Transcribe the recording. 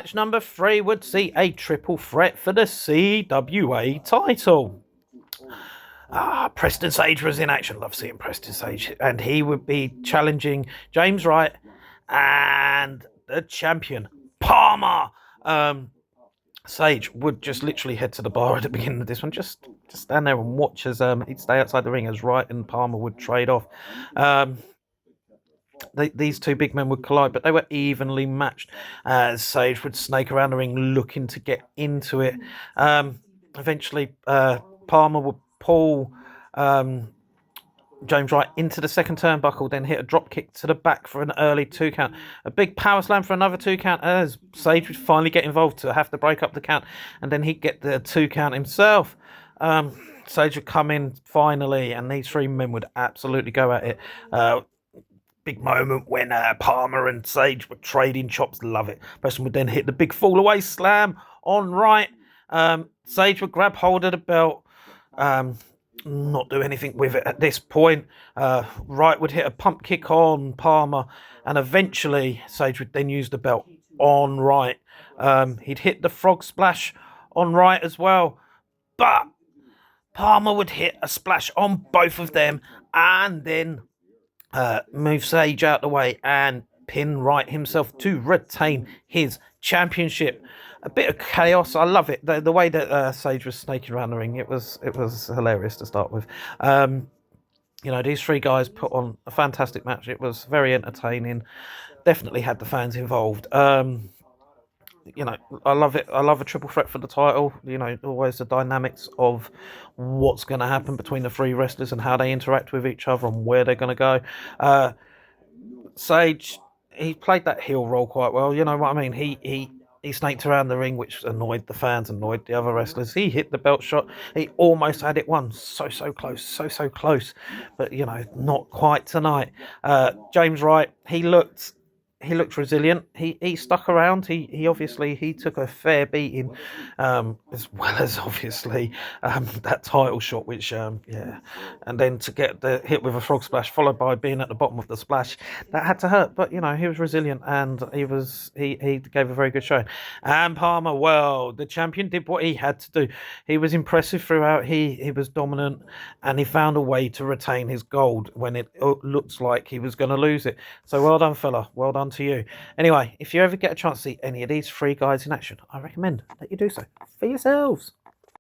match number 3 would see a triple threat for the CWA title. Preston Sage was in action. Love seeing Preston Sage. And he would be challenging James Wright and the champion, Palmer. Sage would just literally head to the bar at the beginning of this one, just stand there and watch as he'd stay outside the ring as Wright and Palmer would trade off. These two big men would collide, but they were evenly matched. Sage would snake around the ring looking to get into it. Eventually, Palmer would pull James Wright into the second turnbuckle, then hit a drop kick to the back for an early 2 count. A big power slam for another 2 count as Sage would finally get involved to have to break up the count, and then he'd get the 2 count himself. Sage would come in finally, and these 3 men would absolutely go at it. Big moment when Palmer and Sage were trading chops. Love it. Preston would then hit the big fall away slam on Wright. Sage would grab hold of the belt. Not do anything with it at this point. Wright would hit a pump kick on Palmer, and eventually Sage would then use the belt on Wright. He'd hit the frog splash on Wright as well, but Palmer would hit a splash on both of them and then move Sage out the way and pin Wright himself to retain his championship. A bit of chaos. I love it. The way that Sage was snaking around the ring, it was hilarious to start with. These 3 guys put on a fantastic match. It was very entertaining. Definitely had the fans involved. I love it. I love a triple threat for the title. Always the dynamics of what's going to happen between the 3 wrestlers and how they interact with each other and where they're going to go. Sage, he played that heel role quite well. You know what I mean? He snaked around the ring, which annoyed the fans, annoyed the other wrestlers. He hit the belt shot. He almost had it won. So close. So close. But, not quite tonight. James Wright, he looked resilient. He stuck around. He obviously took a fair beating, as well as obviously that title shot, which and then to get the hit with a frog splash followed by being at the bottom of the splash, that had to hurt. But he was resilient, and he gave a very good showing. And Palmer, well, the champion did what he had to do. He was impressive throughout. He was dominant, and he found a way to retain his gold when it looked like he was going to lose it. So well done, fella. Well done to you. Anyway, if you ever get a chance to see any of these 3 guys in action, I recommend that you do so for yourselves.